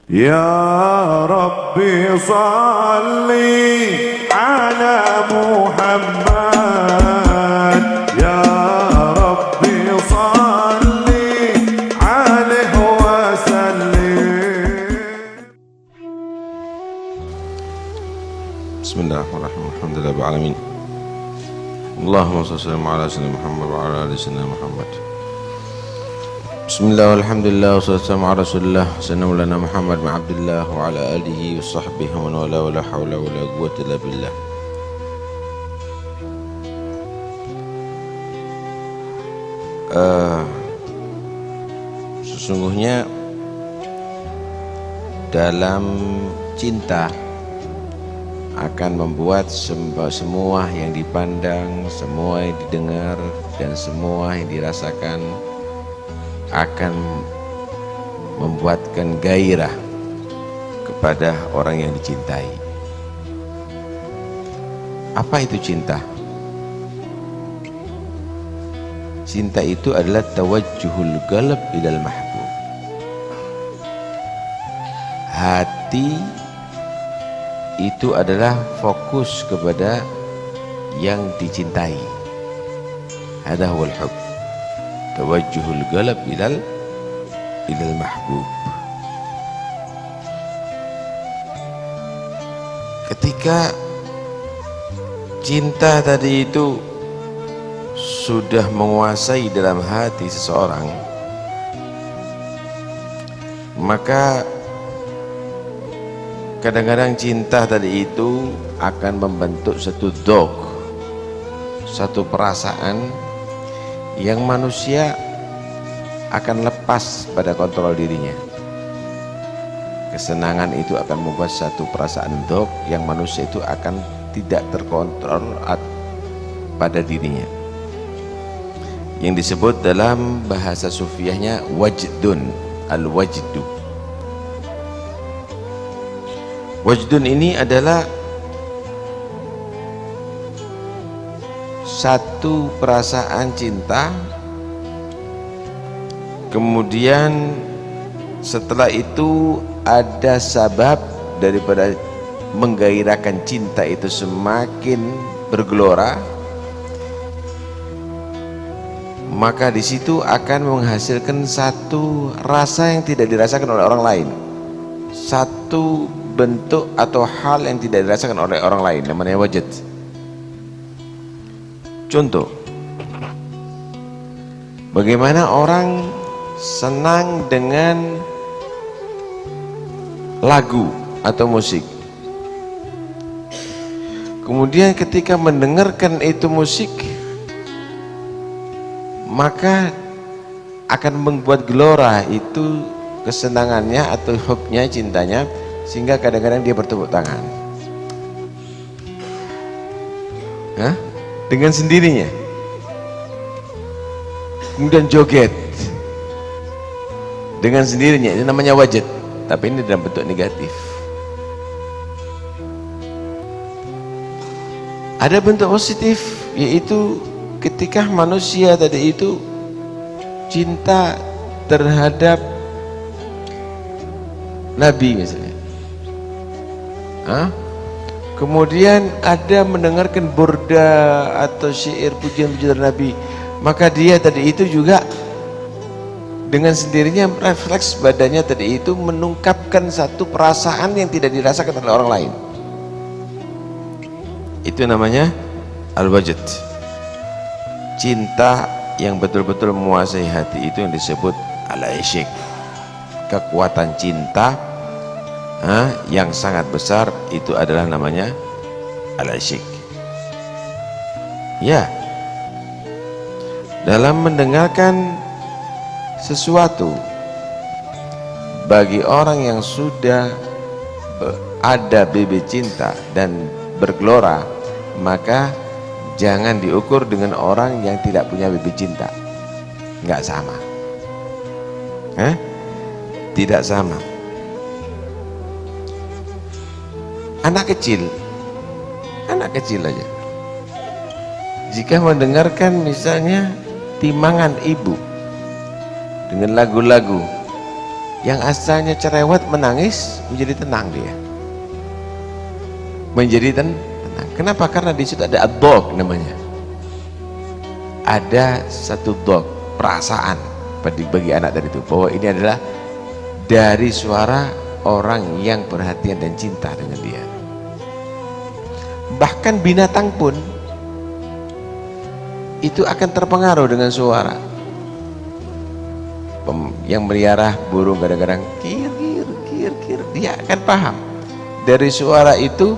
يا ربي صل على محمد يا ربي صل عليه وسلم. بسم الله الرحمن الرحيم. الحمد لله رب العالمين. اللهم صل وسلم على سيدنا محمد وعلى ال سيدنا محمد. Bismillah, alhamdulillah, wassalamu ala rasulillah sayyidina maulana Muhammad bin Abdullah wa ala alihi wa sahbihi wa man wala wa la hawla wa la quwwata illa billah. Sesungguhnya dalam cinta akan membuat semua yang dipandang, semua yang didengar, dan semua yang dirasakan akan membuatkan gairah kepada orang yang dicintai. Apa itu cinta? Cinta itu adalah tawajjuhul qalb ilal mahbub. Hati itu adalah fokus kepada yang dicintai. Hadha huwal hubb. Tawajjuhul qalb ilal mahbub. Ketika cinta tadi itu sudah menguasai dalam hati seseorang, maka kadang-kadang cinta tadi itu akan membentuk satu dzauq, satu perasaan yang manusia akan lepas pada kontrol dirinya. Kesenangan itu akan membuat satu perasaan dzauq yang manusia itu akan tidak terkontrol pada dirinya, yang disebut dalam bahasa sufiahnya wajdun, al-wajdu. Wajdun ini adalah satu perasaan cinta, kemudian setelah itu ada sabab daripada menggairahkan cinta itu semakin bergelora, maka di situ akan menghasilkan satu rasa yang tidak dirasakan oleh orang lain, satu bentuk atau hal yang tidak dirasakan oleh orang lain, namanya wajid. Contoh, bagaimana orang senang dengan lagu atau musik, kemudian ketika mendengarkan itu musik, maka akan membuat gelora itu kesenangannya atau hubnya, cintanya, sehingga kadang-kadang dia bertepuk tangan. Hah? Dengan sendirinya, kemudian joget dengan sendirinya, ini namanya wajid, tapi ini dalam bentuk negatif. Ada bentuk positif, yaitu ketika manusia tadi itu cinta terhadap Nabi misalnya, kemudian ada mendengarkan burda atau syair pujian-pujian Nabi, maka dia tadi itu juga dengan sendirinya refleks badannya tadi itu menungkapkan satu perasaan yang tidak dirasakan oleh orang lain. Itu namanya al-wajd. Cinta yang betul-betul menguasai hati itu yang disebut al-ishq. Kekuatan cinta yang sangat besar itu adalah namanya al-ishq. Ya, dalam mendengarkan sesuatu, bagi orang yang sudah ada bibit cinta dan bergelora, maka jangan diukur dengan orang yang tidak punya bibit cinta. Nggak sama, tidak sama. Anak kecil aja, jika mendengarkan misalnya timangan ibu dengan lagu-lagu Yang asalnya cerewet menangis menjadi tenang dia. Menjadi tenang. Kenapa? Karena di situ ada ad-dhaq namanya. Ada satu dhaq, perasaan bagi anak dari itu bahwa ini adalah dari suara orang yang perhatian dan cinta dengan dia. Bahkan binatang pun itu akan terpengaruh dengan suara. Yang melihara burung kadang-kadang kir kir kir, dia akan paham dari suara itu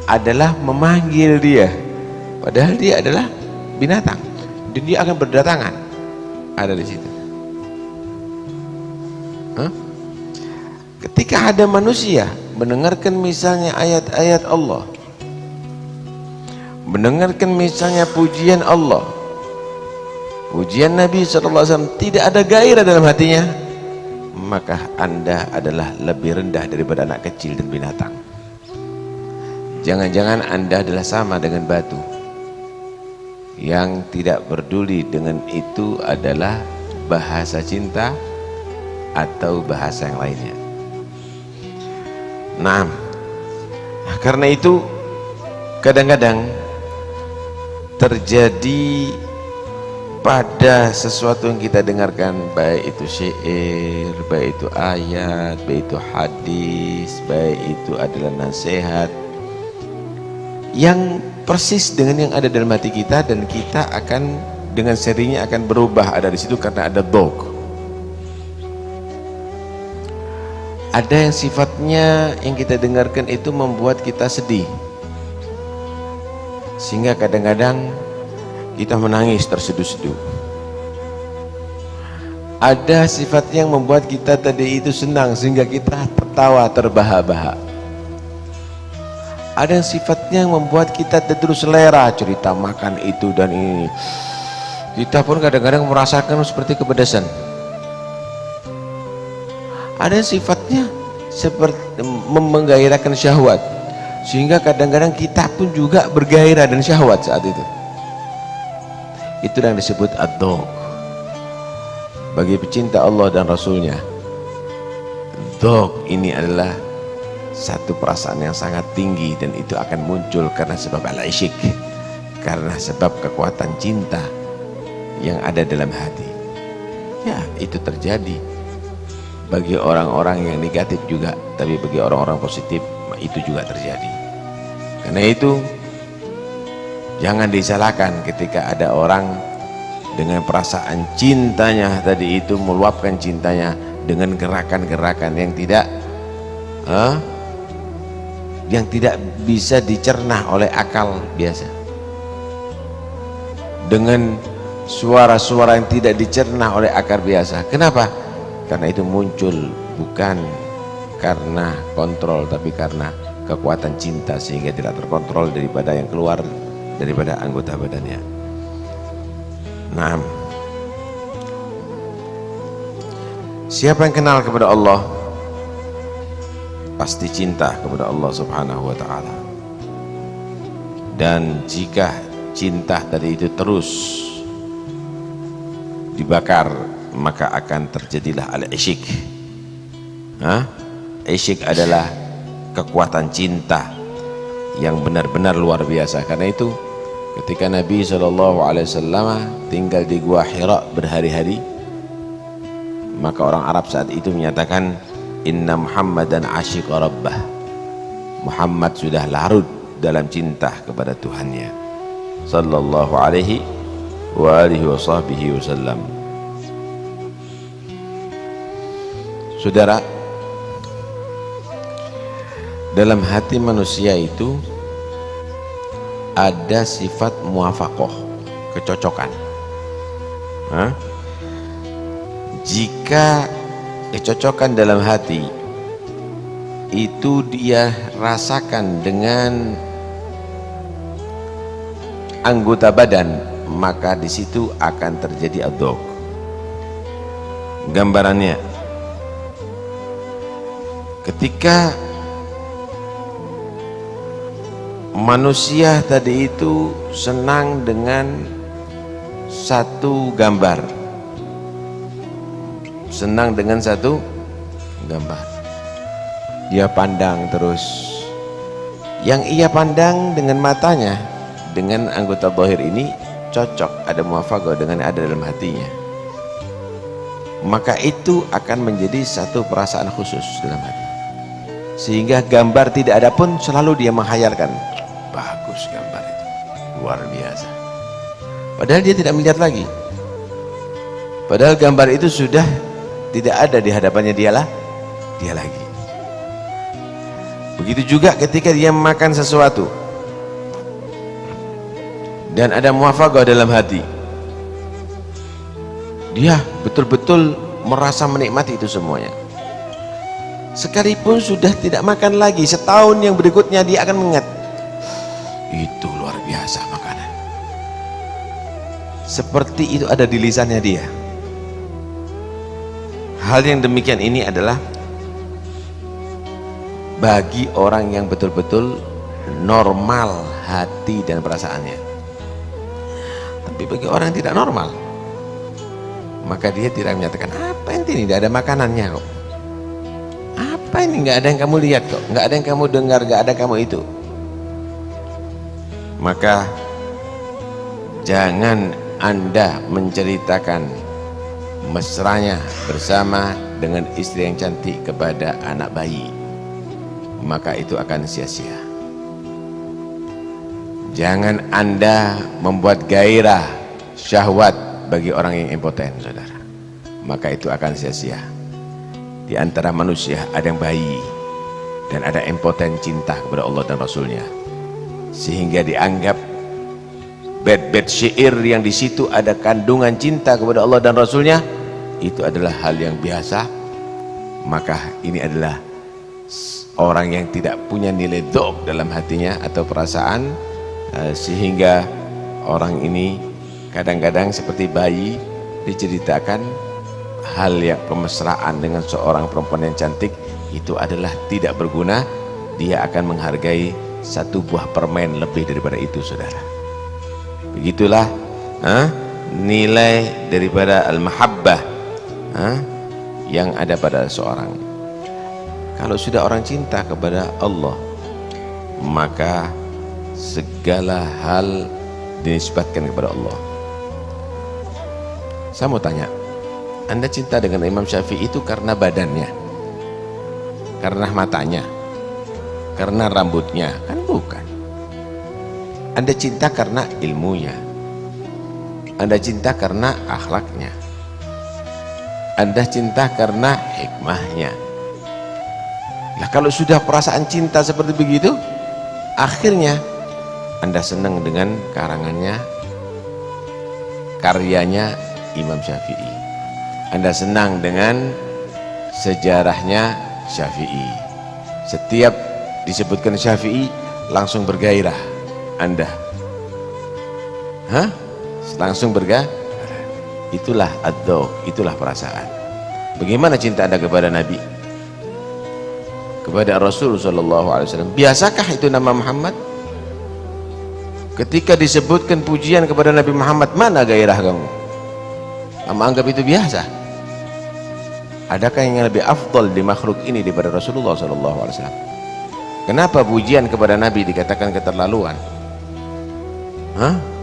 adalah memanggil dia, padahal dia adalah binatang dan dia akan berdatangan ada di situ. Ketika ada manusia mendengarkan misalnya ayat-ayat Allah, mendengarkan misalnya pujian Allah, pujian Nabi SAW, tidak ada gairah dalam hatinya, maka Anda adalah lebih rendah daripada anak kecil dan binatang. Jangan-jangan Anda adalah sama dengan batu yang tidak peduli dengan itu adalah bahasa cinta atau bahasa yang lainnya. Nah, karena itu kadang-kadang terjadi pada sesuatu yang kita dengarkan, baik itu syair, baik itu ayat, baik itu hadis, baik itu adalah nasihat yang persis dengan yang ada dalam hati kita, dan kita akan dengan serinya akan berubah ada di situ karena ada dhaq. Ada yang sifatnya yang kita dengarkan itu membuat kita sedih, sehingga kadang-kadang kita menangis terseduh-seduh. Ada sifatnya yang membuat kita tadi itu senang sehingga kita tertawa terbahak-bahak. Ada yang sifatnya yang membuat kita terus selera, cerita makan itu dan ini. Kita pun kadang-kadang merasakan seperti kepedesan. Ada yang sifatnya seperti menggairahkan syahwat, sehingga kadang-kadang kita pun juga bergairah dan syahwat saat itu. Itu yang disebut ad-dhaq. Bagi pecinta Allah dan Rasulnya, dhaq ini adalah satu perasaan yang sangat tinggi, dan itu akan muncul karena sebab al-ishq, karena sebab kekuatan cinta yang ada dalam hati. Ya, itu terjadi bagi orang-orang yang negatif juga, tapi bagi orang-orang positif itu juga terjadi. Karena itu jangan disalahkan ketika ada orang dengan perasaan cintanya tadi itu meluapkan cintanya dengan gerakan-gerakan yang tidak bisa dicerna oleh akal biasa, dengan suara-suara yang tidak dicerna oleh akal biasa. Kenapa? Karena itu muncul bukan karena kontrol, tapi karena kekuatan cinta, sehingga tidak terkontrol daripada yang keluar daripada anggota badannya. Nah, siapa yang kenal kepada Allah pasti cinta kepada Allah Subhanahu wa ta'ala. Dan jika cinta tadi itu terus dibakar, maka akan terjadilah al-ishq. Ishq adalah kekuatan cinta yang benar-benar luar biasa. Karena itu ketika Nabi SAW tinggal di Gua Hira berhari-hari, maka orang Arab saat itu menyatakan, inna Muhammadan asyiqa rabbah. Muhammad sudah larut dalam cinta kepada Tuhannya sallallahu alaihi wa alihi wa sahbihi wasallam. Saudara, dalam hati manusia itu ada sifat muwafaqah, kecocokan. Jika kecocokan dalam hati itu dia rasakan dengan anggota badan, maka di situ akan terjadi ad-dhaq. Gambarannya, ketika manusia tadi itu senang dengan satu gambar, senang dengan satu gambar. Dia pandang terus. Yang ia pandang dengan matanya, dengan anggota zahir ini cocok, ada muwafaqah dengan yang ada dalam hatinya. Maka itu akan menjadi satu perasaan khusus dalam hati. Sehingga gambar tidak ada pun selalu dia menghayalkan, bagus gambar itu, luar biasa. Padahal dia tidak melihat lagi. Padahal gambar itu sudah tidak ada di hadapannya dia lagi. Begitu juga ketika dia makan sesuatu dan ada muwafaqah dalam hati, dia betul-betul merasa menikmati itu semuanya. Sekalipun sudah tidak makan lagi, setahun yang berikutnya dia akan mengingat, itu luar biasa makanan. Seperti itu ada di lisannya dia. Hal yang demikian ini adalah bagi orang yang betul-betul normal hati dan perasaannya. Tapi bagi orang yang tidak normal, maka dia tidak menyatakan, apa ini tidak ada makanannya kok, apa ini nggak ada yang kamu lihat kok, nggak ada yang kamu dengar, nggak ada kamu itu. Maka jangan Anda menceritakan mesranya bersama dengan istri yang cantik kepada anak bayi, maka itu akan sia-sia. Jangan Anda membuat gairah syahwat bagi orang yang impoten, saudara, maka itu akan sia-sia. Di antara manusia ada yang bayi dan ada impoten cinta kepada Allah dan Rasulnya, sehingga dianggap bait-bait syair yang di situ ada kandungan cinta kepada Allah dan Rasulnya itu adalah hal yang biasa. Maka ini adalah orang yang tidak punya nilai dzauq dalam hatinya atau perasaan, sehingga orang ini kadang-kadang seperti bayi diceritakan hal yang pemesraan dengan seorang perempuan yang cantik itu adalah tidak berguna. Dia akan menghargai satu buah permen lebih daripada itu, saudara. Begitulah nilai daripada al-mahabbah yang ada pada seorang. Kalau sudah orang cinta kepada Allah, maka segala hal dinisbatkan kepada Allah. Saya mau tanya, Anda cinta dengan Imam Syafi'i itu karena badannya, karena matanya, karena rambutnya? Kan bukan. Anda cinta karena ilmunya, Anda cinta karena akhlaknya, Anda cinta karena hikmahnya. Nah, kalau sudah perasaan cinta seperti begitu, akhirnya Anda senang dengan karangannya, karyanya Imam Syafi'i. Anda senang dengan sejarahnya Syafi'i. Setiap disebutkan Syafi'i langsung bergairah Anda. Langsung bergairah. Itulah ad-dzauq, itulah perasaan. Bagaimana cinta Anda kepada Nabi, kepada Rasul sallallahu alaihi wasallam? Biasakah itu nama Muhammad? Ketika disebutkan pujian kepada Nabi Muhammad, mana gairah kamu? Kamu anggap itu biasa? Adakah yang lebih afdal di makhluk ini daripada Rasulullah sallallahu alaihi wasallam? Kenapa pujian kepada Nabi dikatakan keterlaluan?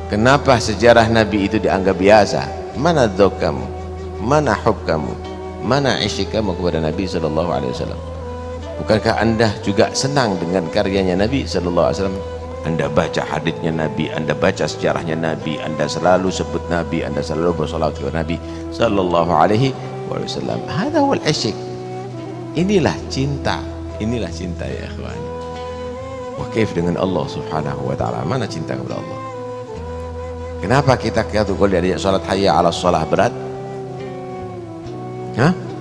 Kenapa sejarah Nabi itu dianggap biasa? Mana dzauq kamu? Mana hub kamu? Mana isyq kamu kepada Nabi sallallahu alaihi wasallam? Bukankah Anda juga senang dengan karyanya Nabi sallallahu alaihi wasallam? Anda baca haditsnya Nabi, Anda baca sejarahnya Nabi, Anda selalu sebut Nabi, Anda selalu bersolawat kepada Nabi sallallahu alaihi wasallam. Hada wal isyq. Inilah cinta, inilah cinta ya ikhwan. Wa kaif dengan Allah subhanahu wa ta'ala? Mana cinta kepada Allah? Kenapa kita kalau diajak salat hayya 'alas shalah berat?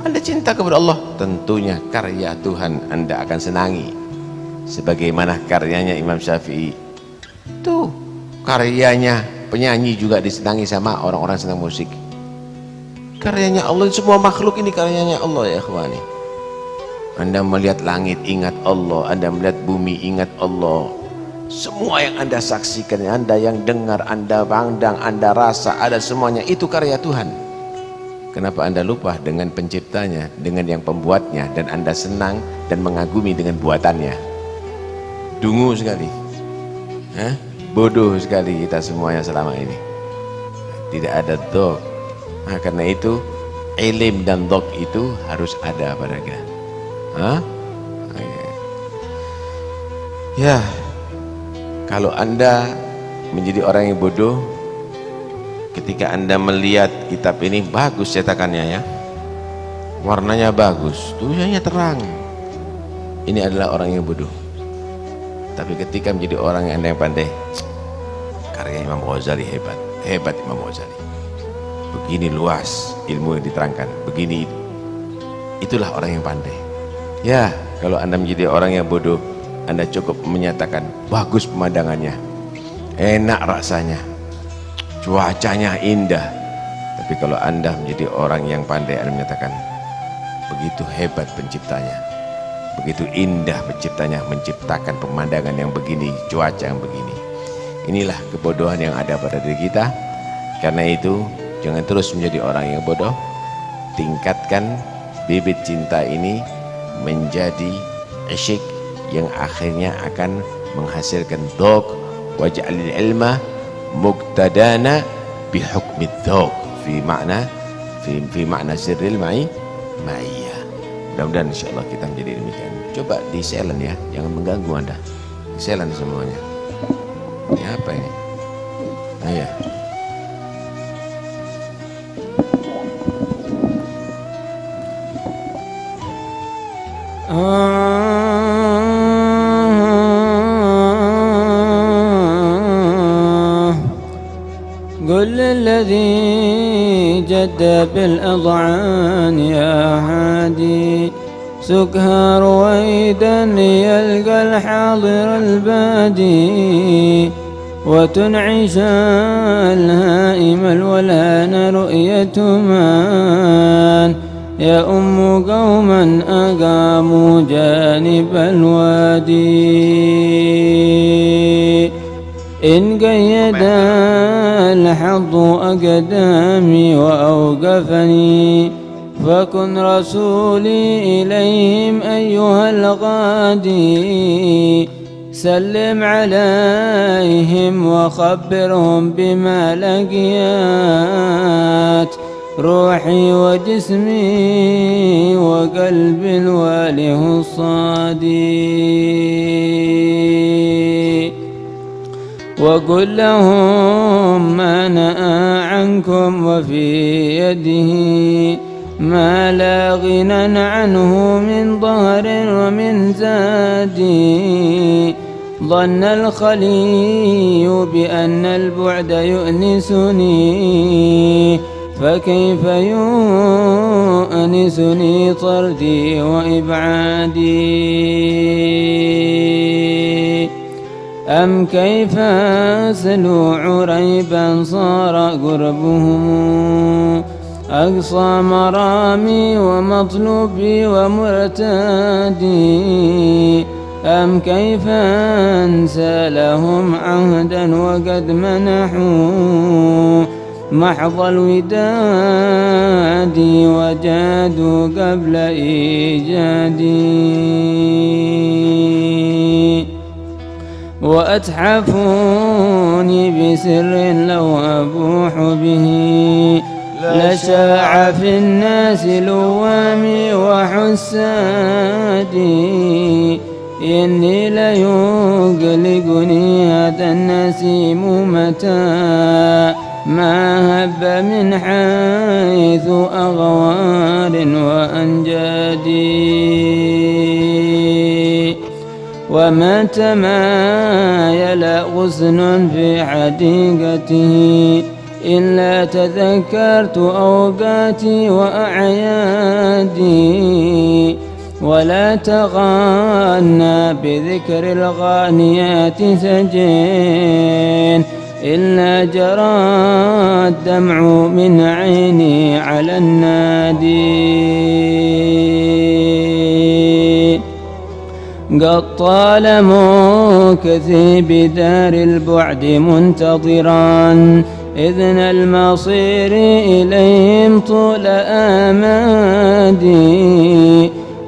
Anda cinta kepada Allah, tentunya karya Tuhan Anda akan senangi. Sebagaimana karyanya Imam Syafi'i. Tuh, karyanya penyanyi juga disenangi sama orang-orang senang musik. Karyanya Allah, semua makhluk ini karyanya Allah ya ikhwani. Anda melihat langit, ingat Allah. Anda melihat bumi, ingat Allah. Semua yang Anda saksikan, Anda yang dengar, Anda pandang, Anda rasa, ada semuanya itu karya Tuhan. Kenapa Anda lupa dengan penciptanya, dengan yang pembuatnya, dan Anda senang dan mengagumi dengan buatannya? Dungu sekali, bodoh sekali kita semuanya selama ini. Tidak ada dhok. Nah, karena itu ilim dan dhok itu harus ada pada kita. Ya, kalau Anda menjadi orang yang bodoh ketika Anda melihat kitab ini, bagus cetakannya ya, warnanya bagus, tulisannya terang, ini adalah orang yang bodoh. Tapi ketika menjadi orang yang Anda yang pandai, karya Imam Ghazali hebat, hebat Imam Ghazali, begini luas ilmu yang diterangkan, begini, itulah orang yang pandai. Ya, kalau Anda menjadi orang yang bodoh, Anda cukup menyatakan bagus pemandangannya, enak rasanya, cuacanya indah. Tapi kalau Anda menjadi orang yang pandai, Anda menyatakan begitu hebat penciptanya, begitu indah penciptanya menciptakan pemandangan yang begini, cuaca yang begini. Inilah kebodohan yang ada pada diri kita. Karena itu jangan terus menjadi orang yang bodoh. Tingkatkan bibit cinta ini menjadi isyik yang akhirnya akan menghasilkan dhok. Waj'alil ilma muqtadana bihukmi dhok fi makna sirril ma'iyah. Mudah-mudahan insyaallah kita menjadi demikian. Coba di silent ya, jangan mengganggu Anda. Di silent semuanya. Ini apa ini? Nah ya. قل للذي جد بالأضعان يا هادي سكها رويدا يلقى الحاضر البادي وتنعش الهائم الولان رؤية من يؤم قوما أقاموا جانب الوادي إن قيد الحظ أقدامي وأوقفني فكن رسولي إليهم أيها الغادي سلم عليهم وخبرهم بما لقيت روحي وجسمي وقلب الواله الصادي وقل لهم ما نأى عنكم وفي يده ما لا غنى عنه من ظهر ومن زادي ظن الخلي بأن البعد يؤنسني فكيف يؤنسني طردي وإبعادي أم كيف أسلو عريبا صار قربهم أقصى مرامي ومطلوبي ومرتادي أم كيف أنسى لهم عهدا وقد منحوا محض الوداد وجادوا قبل إيجادي وأتحفوني بسر لو أبوح به لشاع في الناس لوامي وحسادي إني ليقلقني هذا النسيم متى ما هب من حيث أغوار وأنجادي وما تمايل غصن في حديقته إلا تذكرت أوقاتي وأعيادي ولا تغنى بذكر الغانيات سجين إلا جرى الدمع من عيني على النادي قد طال مكثي بدار البعد منتظرا إذن المصير إليهم طول آمادي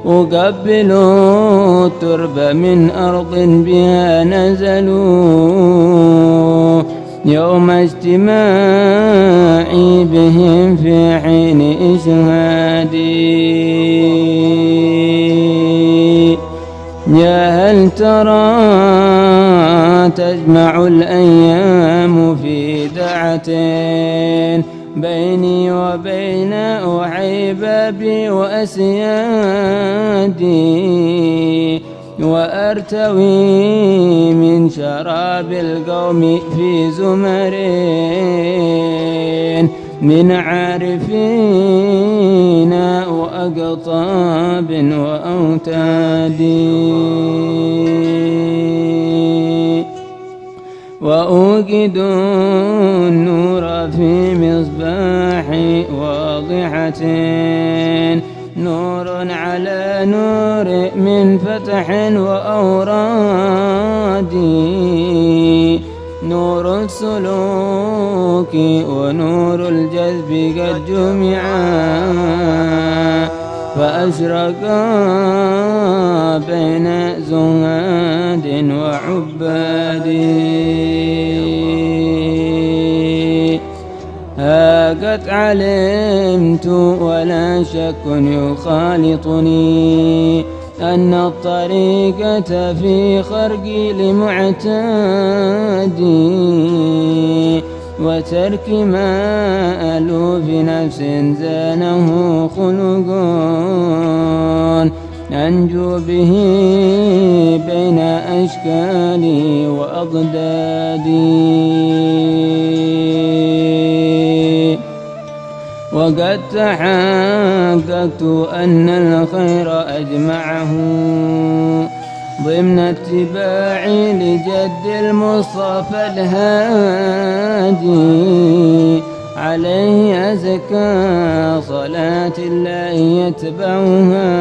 أقبلوا الترب من أرض بها نزلوا يوم اجتماعي بهم في حين إشهادي. يا هل ترى تجمع الأيام في دعة بيني وبين أحبابي وأسيادي وأرتوي من شراب القوم في زمر من عارفين وأقطاب وأوتاد وأوقد النور في مصباحي واضحة نور على نور من فتح وأوراد نور السلوك ونور الجذب قد جمعا فأشرقا بين زهاد وعباد. ها قد علمت ولا شك يخالطني أن الطريقة في خرقي لمعتادي وترك ما ألوف نفس زانه خلق أنجو به بين أشكالي وأضدادي. وقد تحققت أن الخير أجمعه ضمن اتباعي لجد المصطفى الهادي عليه أزكى صلاة الله يتبعها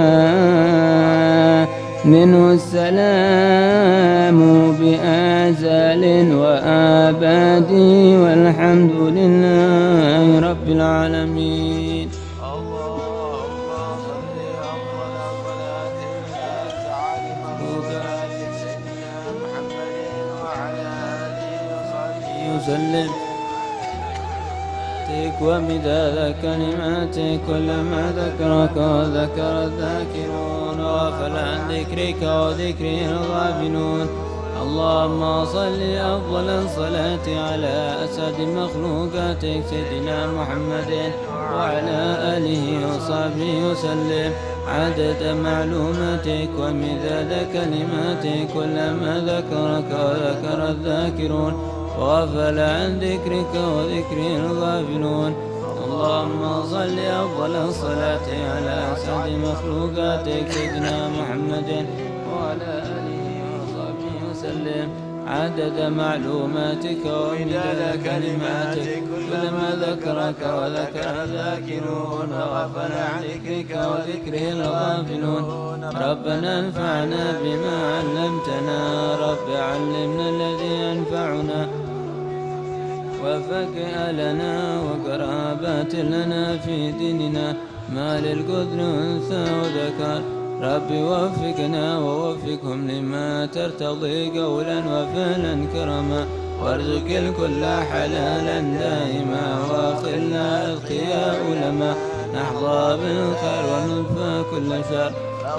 منه السلام بآزال وآباد والحمد لله رب العالمين. وسلم ومداد كلماتك كلما ذكرك وذكر الذاكرون وغفل عن ذكرك وذكره الغافلون. اللهم صل أفضل الصلاة على أسعد مخلوقاتك سيدنا محمد وعلى آله وصحبه وسلم عدد معلوماتك ومداد كلماتك كلما ذكرك وذكر الذاكرون وغفل عن ذكرك وذكره الغافلون. اللهم صل أفضل الصلاة على أسعد مخلوقاتك سيدنا محمد وعلى آله وصحبه وسلم عدد معلوماتك ومداد كلماتك كلما ذكرك وذكر الذاكرون وغفل عن ذكرك وذكره الغافلون. ربنا انفعنا بما علمتنا رب علمنا الذي ينفعنا وفك لنا وقرابات لنا في ديننا ما للقدر أنثى وذكر. رب وفقنا ووفقهم لما ترتضي قولا وفعلا كرما وارزق الكل حلالا دائما واخلنا أذقياء لما نحظى بالخير ونلفى كل شر.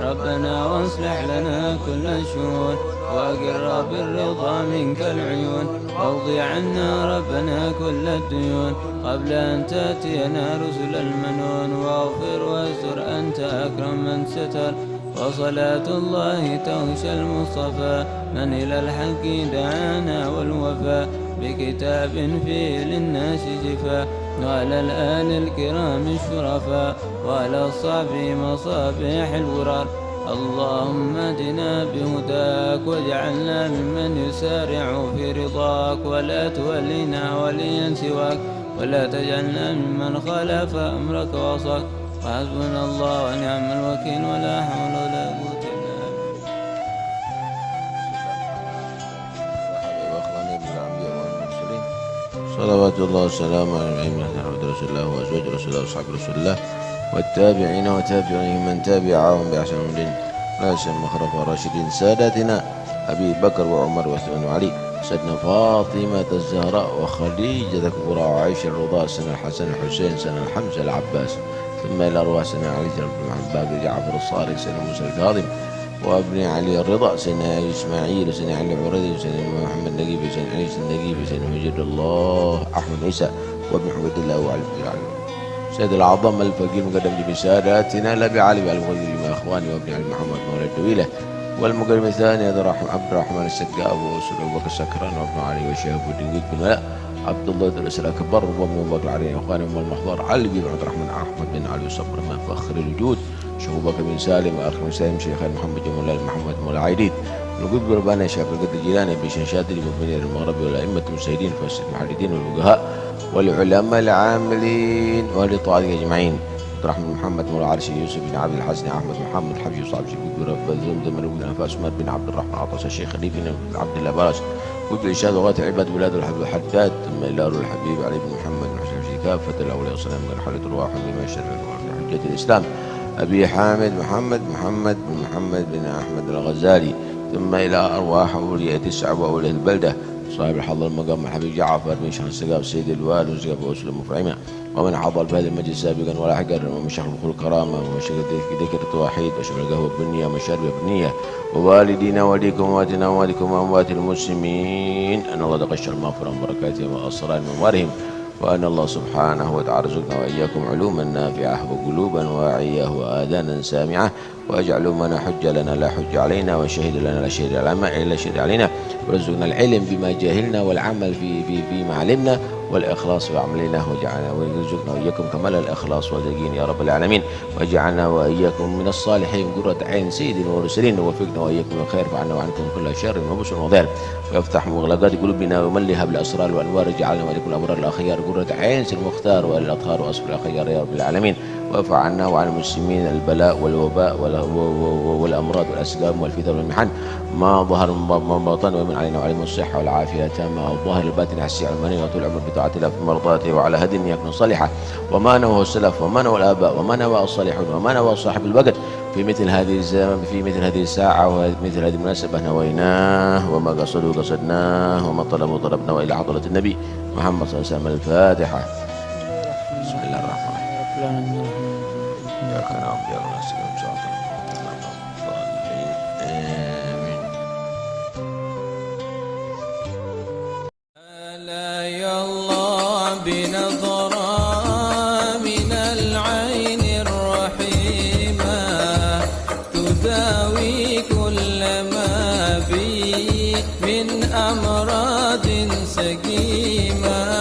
ربنا واصلح لنا كل الشؤون وأقر بالرضا منك العيون واقضي عنا ربنا كل الديون قبل أن تأتينا رسل المنون واغفر واستر أنت أكرم من ستر. وصلاة الله تغشى المصطفى من إلى الحق دعانا والوفاء بكتاب فيه للناس شفاء وعلى الآل الكرام الشرفاء وعلى الصحب مصابيح الغرار. اللهم اهدنا بهداك واجعلنا ممن يسارع في رضاك ولا تولنا وليا سواك ولا تجعلنا ممن خالف أمرك وعصاك. وحسبنا الله ونعم الوكيل ولا حول ولا قوة إلا بالله. صلوات الله وسلامه على الأئمة عبد رسول الله وأزواج رسول الله وأصحاب رسول الله والتابعين وتابعين من تبعهم بإحسان الدين لا سيما خلفاء الراشدين ساداتنا أبي بكر وعمر وعثمان وعلي سيدنا فاطمة الزهراء وخديجة الكبرى وعائشة الرضا سنة الحسن الحسين سنة الحمزة العباس ثم إلى أرواح سنة علي بن باقر جعفر الصادق سنة موسى الكاظم وابن علي الرضا سنة إسماعيل سنة علي عريض سنة محمد نجيب سنة عيسى النجيب سنة مجد الله أحمد عيسى وابن عبد الله وعلي سيد العظم الفقير مقدم جميع ساداتنا لا بعلي المقدم مع اخواني وابن علي محمد مولى الدويله والمقدم الثاني عبد الرحمن السقاف وسيد ابو بكر السكران وابن علي وشهاب الدين بن ملا عبد الله الدرس الاكبر وابن ابو بكر العريني واخواني ام المحضر علي بن عبد الرحمن احمد بن علي وصبر من فخر الوجود شيخ ابو بكر بن سالم واخي بن سالم شيخ محمد جمال محمد مولى عيديد نقول بربانا شاف القدر الجيلاني بشن شادري وبنير المغربي والائمه المجتهدين فاسد المحددين والفقهاء والعلماء العاملين واهل الطاعات اجمعين عبد الرحمن محمد مولى عرش يوسف بن عبد الحسن احمد محمد حبيب صاحب شبيب رب زمزم بن انفاس عمر بن عبد الرحمن عطاس الشيخ خليفه بن عبد الله باش قلت الاشهاد وغايه عباد ولاد الحداد ثم الى الحبيب علي بن محمد بن حسين كافه الاولياء والسلام من حاله الارواح بما شرع في حجه الاسلام ابي حامد محمد بن محمد بن احمد الغزالي ثم الى ارواح اولياء الشعب واولياء البلده صاحب الحظ المقام الحبيب جعفر بن شان السقاف سيد الوالد وسقاف وسلم مفرعمه ومن حضر في هذا المجلس سابقا ولا حقر ومشايخ البخور الكرامه ومشايخ ذكر التوحيد وشباب القهوه البنيه ومشارب البنيه ووالدينا ووالديكم وامواتنا وامواتكم واموات المسلمين ان الله تقشر المغفره وبركاتهم واسرار منورهم وأن الله سبحانه وتعالى رزقنا وإياكم علوما نافعة وقلوبا واعية وآذانا سامعة وأجعل أمنا حجة لنا لا حجة علينا وشهد لنا لا شهد لا شهد علينا ورزقنا العلم بما جاهلنا والعمل فيما علمنا والإخلاص في عملنا وجعلنا ورزقنا وإياكم كمال الإخلاص واليقين يا رب العالمين وجعلنا وإياكم من الصالحين قرة عين سيد المرسلين ووفقنا وإياكم الخير فعنا وعنكم كل شر وبشر وضير ويفتح مغلقات قلوبنا ويملها بالأسرار والأنوار جعلنا وإياكم الأبرار الأخيار قرة عين سيد المختار والأطهار وأصف الأخيار يا رب العالمين وارفع عنا وعن المسلمين البلاء والوباء والأمراض والأسقام والفتن والمحن ما ظهر من بطن ومن علينا وعليهم الصحة والعافية تامة والظاهر الباطن حسي علماني وطول العمر بطاعة الله في مرضاته وعلى هدي يكون صالحة وما نوى السلف وما نوى الآباء وما نوى الصالحون وما نوى صاحب الوقت في مثل هذه الساعة ومثل هذه المناسبة نويناه وما قصدوا قصدناه وما طلبوا طلبنا وإلى حضرة النبي محمد صلى الله عليه وسلم الفاتحة. بسم الله الرحمن الرحيم. إياك نعبد وإياك نستعين صراط المستقيم آمين. لا يا الله بنظرة من العين الرحيمة تداوي كل ما بي من أمراض سقيمة